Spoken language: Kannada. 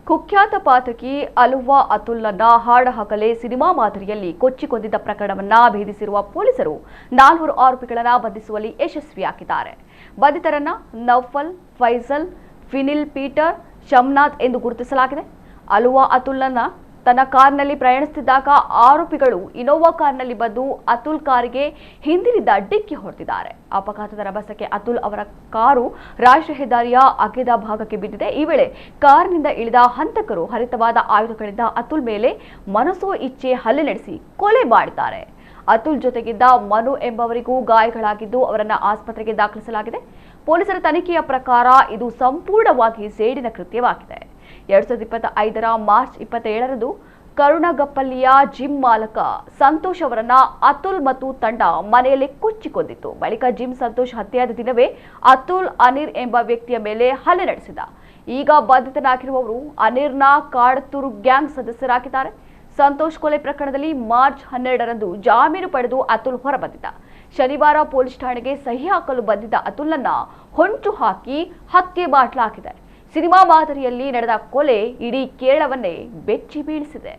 ಕುಖ್ಯಾತ ಪಾತಕಿ ಅಲುವಾ ಅತುಲ್‌ನನ್ನ ಹಾಡಹಗಲೇ ಸಿನಿಮಾ ಮಾದರಿಯಲ್ಲಿ ಕೊಚ್ಚಿಕೊಂದಿದ್ದ ಪ್ರಕರಣವನ್ನ ಭೇದಿಸಿರುವ ಪೊಲೀಸರು 4 ಆರೋಪಿಗಳನ್ನ ಬಂಧಿಸುವಲ್ಲಿ ಯಶಸ್ವಿಯಾಗಿದ್ದಾರೆ. ಬಂಧಿತರನ್ನ ನೌಫಲ್, ಫೈಸಲ್, ಫಿನಿಲ್ ಪೀಟರ್, ಶಮ್ನಾಥ್ ಎಂದು ಗುರುತಿಸಲಾಗಿದೆ. ಅಲುವಾ ಅತುಲ್‌ನನ್ನ ತನ್ನ ಕಾರ್ನಲ್ಲಿ ಪ್ರಯಾಣಿಸುತ್ತಿದ್ದಾಗ ಆರೋಪಿಗಳು ಇನೋವಾ ಕಾರ್ನಲ್ಲಿ ಬಂದು ಅತುಲ್ ಕಾರಿಗೆ ಹಿಂದಿನಿಂದ ಡಿಕ್ಕಿ ಹೊಡೆದಿದ್ದಾರೆ. ಅಪಘಾತದ ರಭಸಕ್ಕೆ ಅತುಲ್ ಅವರ ಕಾರು ರಾಷ್ಟ್ರೀಯ ಹೆದ್ದಾರಿಯ ಅಗೆದ ಭಾಗಕ್ಕೆ ಬಿದ್ದಿದೆ. ಈ ವೇಳೆ ಕಾರಿನಿಂದ ಇಳಿದ ಹಂತಕರು ಹರಿತವಾದ ಆಯುಧಗಳಿಂದ ಅತುಲ್ ಮೇಲೆ ಮನಸೋ ಇಚ್ಛೆ ಹಲ್ಲೆ ನಡೆಸಿ ಕೊಲೆ ಮಾಡಿದ್ದಾರೆ. ಅತುಲ್ ಜೊತೆಗಿದ್ದ ಮನು ಎಂಬವರಿಗೂ ಗಾಯಗಳಾಗಿದ್ದು ಅವರನ್ನು ಆಸ್ಪತ್ರೆಗೆ ದಾಖಲಿಸಲಾಗಿದೆ. ಪೊಲೀಸರ ತನಿಖೆಯ ಪ್ರಕಾರ ಇದು ಸಂಪೂರ್ಣವಾಗಿ ಸೇಡಿನ ಕೃತ್ಯವಾಗಿದೆ. 2025ರ ಮಾರ್ಚ್ 27ರಂದು ಕರುಣಗಪ್ಪಲ್ಲಿಯ ಜಿಮ್ ಮಾಲಕ ಸಂತೋಷ್ ಅವರನ್ನ ಅತುಲ್ ಮತ್ತು ತಂಡ ಮನೆಯಲ್ಲಿ ಕೊಚ್ಚಿಕೊಂಡಿತ್ತು. ಬಳಿಕ ಜಿಮ್ ಸಂತೋಷ್ ಹತ್ಯೆಯಾದ ದಿನವೇ ಅತುಲ್ ಅನಿರ್ ಎಂಬ ವ್ಯಕ್ತಿಯ ಮೇಲೆ ಹಲ್ಲೆ ನಡೆಸಿದ. ಈಗ ಬಂಧಿತನಾಗಿರುವವರು ಅನಿರ್ನ ಕಾಡತೂರು ಗ್ಯಾಂಗ್ ಸದಸ್ಯರಾಗಿದ್ದಾರೆ. ಸಂತೋಷ್ ಕೊಲೆ ಪ್ರಕರಣದಲ್ಲಿ ಮಾರ್ಚ್ 12ರಂದು ಜಾಮೀನು ಪಡೆದು ಅತುಲ್ ಹೊರಬಂದಿದ್ದ. ಶನಿವಾರ ಪೊಲೀಸ್ ಠಾಣೆಗೆ ಸಹಿ ಹಾಕಲು ಬಂದಿದ್ದ ಅತುಲ್‌ನನ್ನ ಹೊಂಚು ಹಾಕಿ ಹತ್ಯೆ ಮಾಡಲಾಗಿದೆ. ಸಿನಿಮಾ ಮಾದರಿಯಲ್ಲಿ ನಡೆದ ಕೊಲೆ ಇಡೀ ಕೇರಳವನ್ನೇ ಬೆಚ್ಚಿ ಬೀಳಿಸಿದೆ.